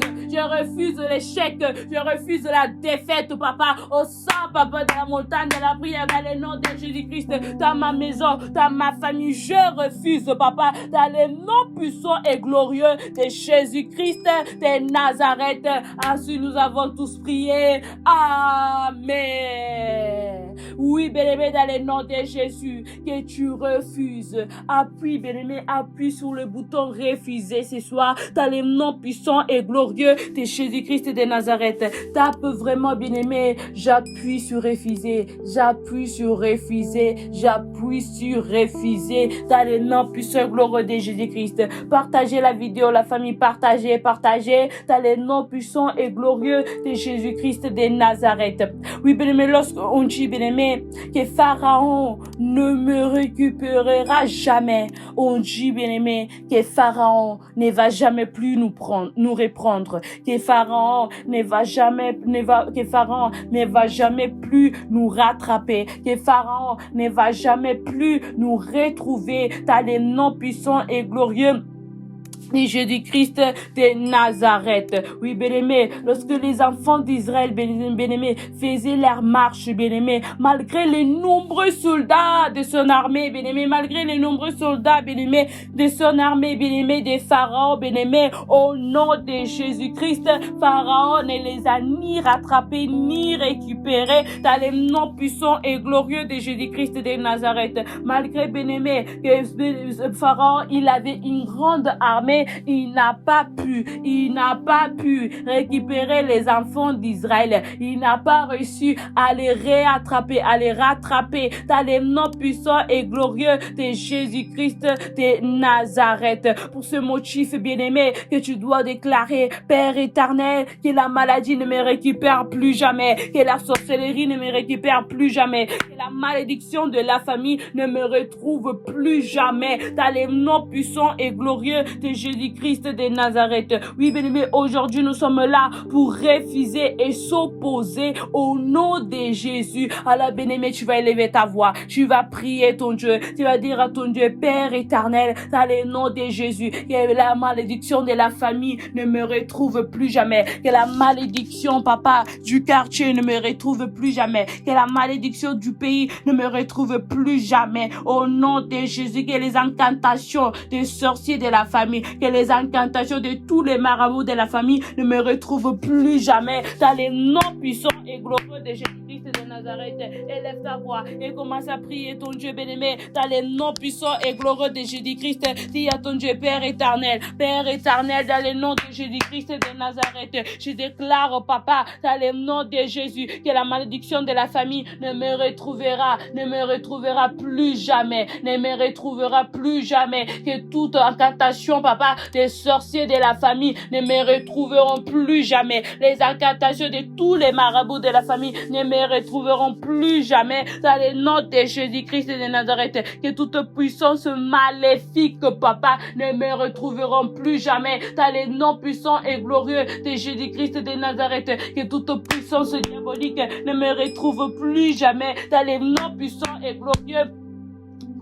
l'échec, je refuse la défaite, papa, au sang, papa, de la montagne de la prière, dans le nom de Jésus-Christ, dans ma maison, dans ma famille, je refuse, papa, dans le nom puissant et glorieux de Jésus-Christ de Nazareth. Ainsi nous avons tous prié. Amen. Oui, bien-aimé, dans le nom de Jésus, que tu refuses. Appuie, bien-aimé, appuie sur le bouton refuser ce soir, dans le nom puissant et glorieux de Jésus-Christ de Nazareth. Tape vraiment, bien-aimé, j'appuie sur refuser, j'appuie sur refuser, j'appuie sur refuser, dans le nom puissant et glorieux de Jésus-Christ. Partagez la vidéo, la famille, partagez, dans le nom puissant et glorieux de Jésus-Christ de Nazareth. Oui, bien-aimé, lorsqu'on dit, bien-aimé, que Pharaon ne me récupérera jamais, on dit, bien-aimé, que Pharaon ne va jamais plus nous reprendre, que Pharaon ne va jamais plus nous rattraper, que Pharaon ne va jamais plus nous retrouver, dans le nom puissant et glorieux de Jésus-Christ de Nazareth. Oui, bien-aimé, lorsque les enfants d'Israël, bien-aimé, faisaient leur marche, bien-aimé, malgré les nombreux soldats de son armée, bien-aimé, malgré les nombreux soldats, bien-aimé, de son armée, bien-aimé, de Pharaon, bien-aimé, au nom de Jésus-Christ, Pharaon ne les a ni rattrapés, ni récupérés, dans le nom puissant et glorieux de Jésus-Christ de Nazareth. Malgré, bien-aimé, que Pharaon, il avait une grande armée, il n'a pas pu récupérer les enfants d'Israël. Il n'a pas réussi à les rattraper dans le nom puissant et glorieux de Jésus-Christ de Nazareth. Pour ce motif, bien-aimé, que tu dois déclarer, Père éternel, que la maladie ne me récupère plus jamais, que la sorcellerie ne me récupère plus jamais, que la malédiction de la famille ne me retrouve plus jamais, dans le nom puissant et glorieux de Jésus-Christ de Nazareth. Oui, bien-aimé, aujourd'hui nous sommes là pour refuser et s'opposer au nom de Jésus. Alors, bien-aimé, tu vas élever ta voix, tu vas prier ton Dieu, tu vas dire à ton Dieu, Père éternel, dans le nom de Jésus, que la malédiction de la famille ne me retrouve plus jamais, que la malédiction, papa, du quartier ne me retrouve plus jamais, que la malédiction du pays ne me retrouve plus jamais, au nom de Jésus, que les incantations des sorciers de la famille, que les incantations de tous les marabouts de la famille ne me retrouvent plus jamais, dans les noms puissants et glorieux de Jésus-Christ de Nazareth. Élève ta voix et commence à prier ton Dieu bien-aimé, dans les noms puissants et glorieux de Jésus-Christ. Dis à ton Dieu, Père éternel, dans le nom de Jésus-Christ de Nazareth, je déclare, papa, dans le nom de Jésus, que la malédiction de la famille ne me retrouvera plus jamais, que toute incantation, papa, des sorciers de la famille ne me retrouveront plus jamais, les incantations de tous les marabouts de la famille ne me retrouveront plus jamais, dans le nom de Jésus-Christ de Nazareth, que toute puissance maléfique, papa, ne me retrouveront plus jamais, dans le nom puissant et glorieux de Jésus-Christ de Nazareth, que toute puissance diabolique ne me retrouve plus jamais, dans le nom puissant et glorieux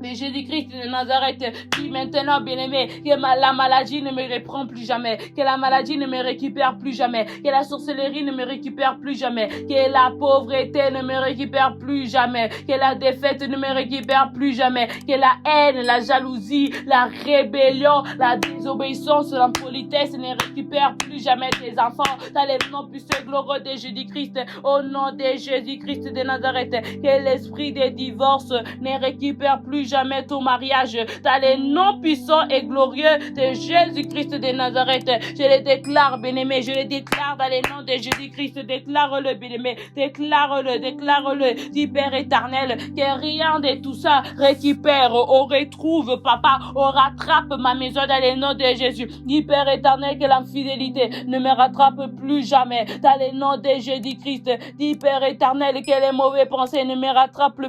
de Jésus-Christ de Nazareth. Puis maintenant, bien-aimé, que la maladie ne me reprend plus jamais, que la maladie ne me récupère plus jamais, que la sorcellerie ne me récupère plus jamais, que la pauvreté ne me récupère plus jamais, que la défaite ne me récupère plus jamais, que la haine, la jalousie, la rébellion, la désobéissance, l'impolitesse ne récupère plus jamais tes enfants, dans les noms puissants glorieux de Jésus-Christ, au nom de Jésus-Christ de Nazareth, que l'esprit des divorces ne récupère plus jamais ton mariage. Dans les noms puissants et glorieux de Jésus-Christ de Nazareth, je les déclare, bien-aimé, je les déclare dans les noms de Jésus-Christ. Déclare-le, bien-aimé, déclare-le, dit Père éternel, que rien de tout ça récupère, on retrouve, papa, on rattrape ma maison dans les noms de Jésus. Dit Père éternel, que l'infidélité ne me rattrape plus jamais dans les noms de Jésus-Christ. Dit Père éternel, que les mauvaises pensées ne me rattrapent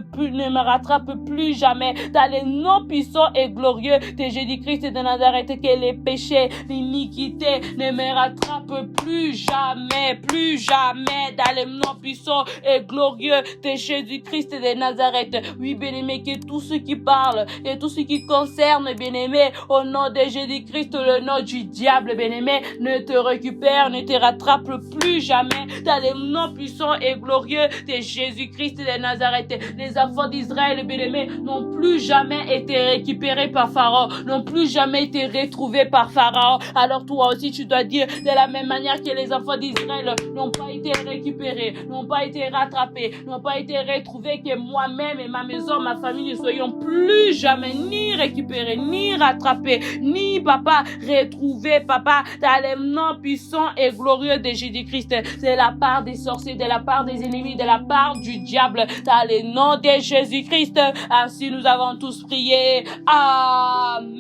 plus jamais dans les noms puissants et glorieux de Jésus-Christ de Nazareth. Que les péchés, l'iniquité ne me rattrapent plus jamais dans les noms puissants et glorieux de Jésus-Christ de Nazareth. Oui, bien-aimé, que tout ce qui parle et tout ce qui concerne, bien-aimé, au nom de Jésus-Christ, le nom du diable, bien-aimé, ne te récupère, ne te rattrape plus jamais dans les noms puissants et glorieux de Jésus-Christ de Nazareth. Les enfants d'Israël, bien-aimés, n'ont plus jamais été récupérés par Pharaon, n'ont plus jamais été retrouvés par Pharaon. Alors toi aussi, tu dois dire de la même manière que les enfants d'Israël n'ont pas été récupérés, n'ont pas été rattrapés, n'ont pas été retrouvés, que moi-même et ma maison, ma famille ne soyons plus jamais ni récupérés, ni rattrapés, ni, papa, retrouvés, papa, dans les noms puissants et glorieux de Jésus-Christ, de la part des sorciers, de la part des ennemis, de la part du diable, dans les noms de Jésus-Christ. Ainsi nous avons tous prié. Amen.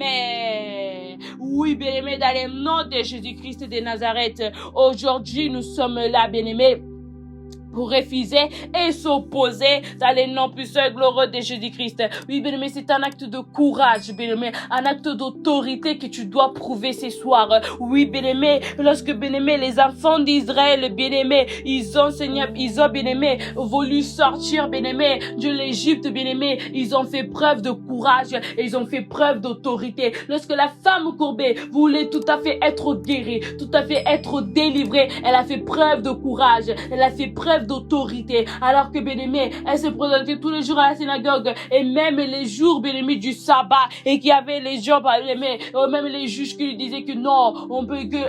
Oui, bien-aimés, dans les noms de Jésus-Christ de Nazareth, aujourd'hui nous sommes là, bien-aimés, pour refuser et s'opposer dans les noms puissants et glorieux de Jésus-Christ. Oui, bien-aimé, c'est un acte de courage, bien-aimé, un acte d'autorité que tu dois prouver ce soir. Oui, bien-aimé, lorsque, bien-aimé, les enfants d'Israël, bien-aimé, ils ont, bien-aimé, voulu sortir, bien-aimé, de l'Égypte, bien-aimé, ils ont fait preuve de courage et ils ont fait preuve d'autorité. Lorsque la femme courbée voulait tout à fait être guérie, tout à fait être délivrée, elle a fait preuve de courage, elle a fait preuve d'autorité, alors que, bien-aimé, elle se présentait tous les jours à la synagogue, et même les jours, bien-aimé, du sabbat, et qu'il y avait les gens, bien-aimé, même les juges qui lui disaient que non,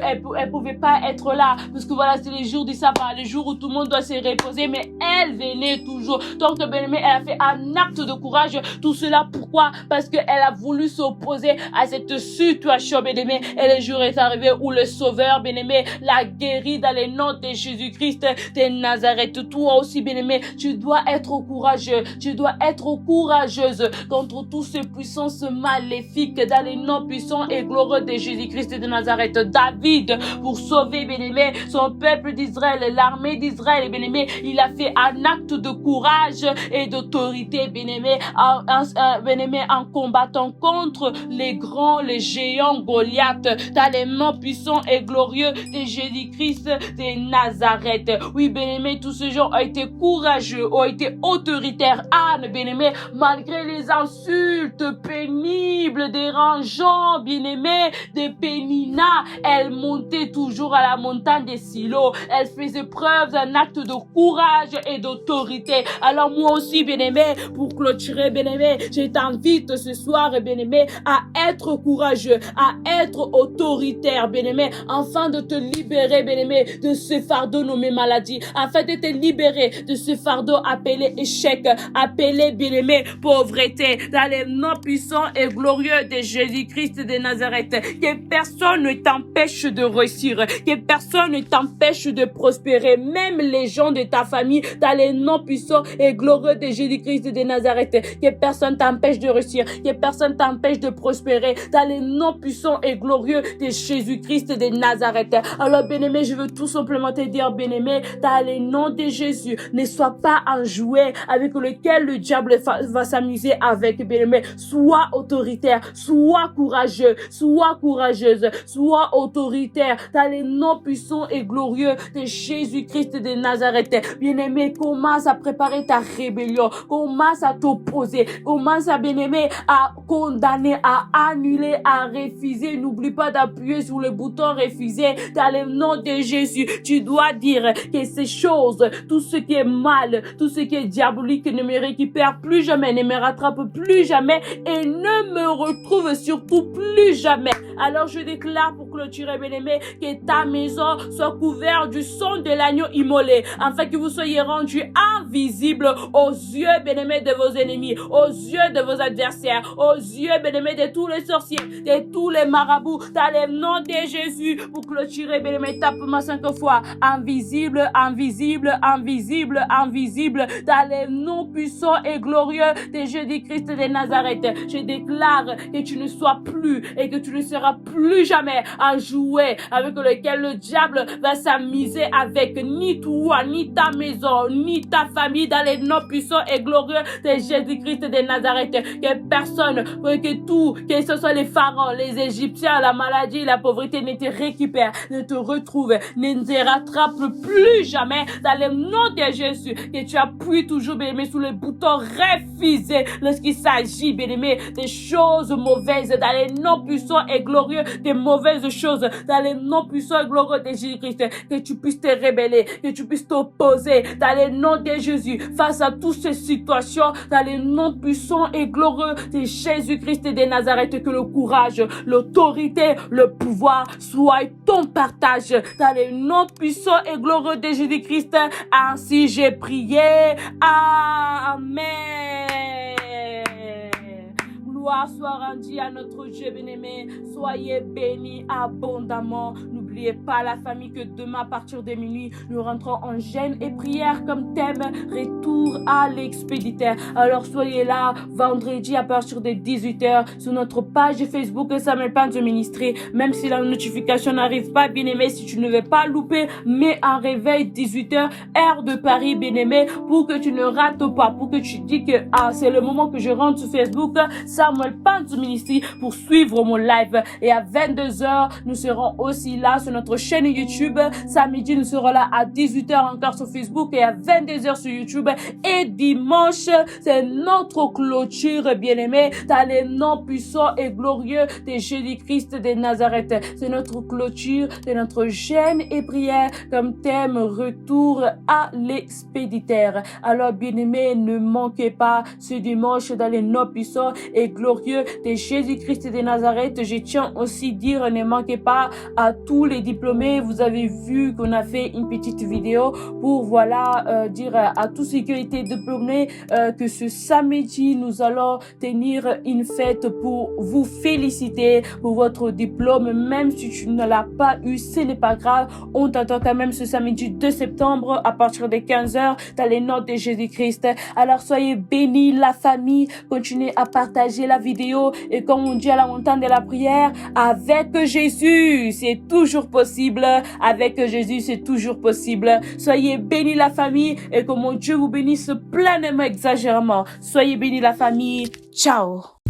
elle pouvait pas être là, parce que voilà, c'est les jours du sabbat, les jours où tout le monde doit se reposer, mais elle venait toujours. Donc, bien-aimé, elle a fait un acte de courage. Tout cela, pourquoi? Parce qu'elle a voulu s'opposer à cette situation, bien-aimé, et le jour est arrivé où le Sauveur, bien-aimé, l'a guéri dans les noms de Jésus-Christ de Nazareth. Toi aussi, bien-aimé, tu dois être courageux, tu dois être courageuse contre toutes ces puissances maléfiques dans les noms puissants et glorieux de Jésus-Christ de Nazareth. David, pour sauver, bien-aimé, son peuple d'Israël, l'armée d'Israël, bien-aimé, il a fait un acte de courage et d'autorité, bien-aimé, en combattant contre les grands, les géants Goliath, dans les noms puissants et glorieux de Jésus-Christ de Nazareth. Oui, bien-aimé, tous ces gens ont été courageux, ont été autoritaires. Anne, bien-aimé, malgré les insultes pénibles, dérangeants, bien-aimé, de Pénina, elle montait toujours à la montagne des Silo. Elle faisait preuve d'un acte de courage et d'autorité. Alors moi aussi, bien-aimé, pour clôturer, bien-aimé, je t'invite ce soir, bien-aimé, à être courageux, à être autoritaire, bien-aimé, afin de te libérer, bien-aimé, de ce fardeau nommé maladie, afin de te libérer de ce fardeau appelé échec, appelé, bien-aimé, pauvreté, dans les noms puissants et glorieux de Jésus-Christ de Nazareth. Que personne ne t'empêche de réussir, que personne ne t'empêche de prospérer, même les gens de ta famille, dans les noms puissants et glorieux de Jésus-Christ de Nazareth. Que personne t'empêche de réussir, que personne t'empêche de prospérer, dans les noms puissants et glorieux de Jésus-Christ de Nazareth. Alors, bien-aimé, je veux tout simplement te dire, bien-aimé, dans les noms de Jésus, ne sois pas un jouet avec lequel le diable va s'amuser avec, bien-aimé. Sois autoritaire, sois courageux, sois courageuse, sois autoritaire dans les noms puissants et glorieux de Jésus-Christ de Nazareth. Bien-aimé, commence à préparer ta rébellion, commence à t'opposer, commence à, bien-aimé, à condamner, à annuler, à refuser. N'oublie pas d'appuyer sur le bouton refuser dans le nom de Jésus. Tu dois dire que ces choses, tout ce qui est mal, tout ce qui est diabolique ne me récupère plus jamais, ne me rattrape plus jamais et ne me retrouve surtout plus jamais. Alors je déclare pour clôturer, bien-aimé, que ta maison soit couverte du sang de l'agneau immolé, afin que vous soyez rendus invisibles aux yeux, bien-aimés, de vos ennemis, aux yeux de vos adversaires, aux yeux, bien-aimés, de tous les sorciers, de tous les marabouts, dans le nom de Jésus, pour clôturer, bien-aimé, tape-moi 5 fois, invisible, invisible, invisible, invisible, dans le nom puissant et glorieux de Jésus-Christ de Nazareth. Je déclare que tu ne sois plus et que tu ne seras plus jamais un jouet avec lequel le diable va s'amuser avec ni toi, ni ta maison, ni ta famille, dans les noms puissants et glorieux de Jésus-Christ de Nazareth. Que personne, que tout, que ce soit les pharaons, les Égyptiens, la maladie, la pauvreté ne te récupère, ne te retrouve, ne te rattrape plus jamais dans le nom de Jésus. Que tu appuies toujours, bien-aimé, sous le bouton refuser lorsqu'il s'agit, bien-aimé, des choses mauvaises, dans les noms puissants et glorieux des mauvaises choses, dans les noms puissants et glorieux de Jésus-Christ. Que tu puisses te rébeller, que tu puisses t'opposer dans le nom de Jésus face à toutes ces situations, dans les noms puissants et glorieux de Jésus-Christ de Nazareth. Que le courage, l'autorité, le pouvoir soient ton partage dans les noms puissants et glorieux de Jésus-Christ. Ainsi j'ai prié. Amen. Gloire soit rendue à notre Dieu bien-aimé. Soyez bénis abondamment. N'oubliez pas la famille que demain à partir de minuit, nous rentrons en jeûne et prière comme thème retour à l'expéditeur. Alors soyez là vendredi à partir de 18h sur notre page Facebook Samuel Panzo Ministry. Même si la notification n'arrive pas, bien-aimé, si tu ne veux pas louper, mets un réveil 18h heure de Paris, bien-aimé, pour que tu ne rates pas, pour que tu dis que c'est le moment que je rentre sur Facebook Samuel Panzo Ministry pour suivre mon live. Et à 22h, nous serons aussi là sur notre chaîne YouTube. Samedi, nous serons là à 18h encore sur Facebook et à 22h sur YouTube. Et dimanche, c'est notre clôture, bien-aimé, dans les noms puissants et glorieux de Jésus-Christ de Nazareth. C'est notre clôture de notre jeûne et prière comme thème retour à l'expéditeur. Alors, bien-aimé, ne manquez pas ce dimanche dans les noms puissants et glorieux de Jésus-Christ de Nazareth. Je tiens aussi à dire, ne manquez pas à tous les diplômés. Vous avez vu qu'on a fait une petite vidéo pour dire à tous ceux qui ont été diplômés que ce samedi nous allons tenir une fête pour vous féliciter pour votre diplôme. Même si tu ne l'as pas eu, ce n'est pas grave. On t'attend quand même ce samedi 2 septembre à partir de 15h dans les noms de Jésus-Christ. Alors soyez bénis la famille. Continuez à partager la vidéo et comme on dit à la montagne de la prière, avec Jésus, c'est toujours possible. Avec Jésus, c'est toujours possible. Soyez bénis la famille et que mon Dieu vous bénisse pleinement, exagérément. Soyez bénis la famille. Ciao.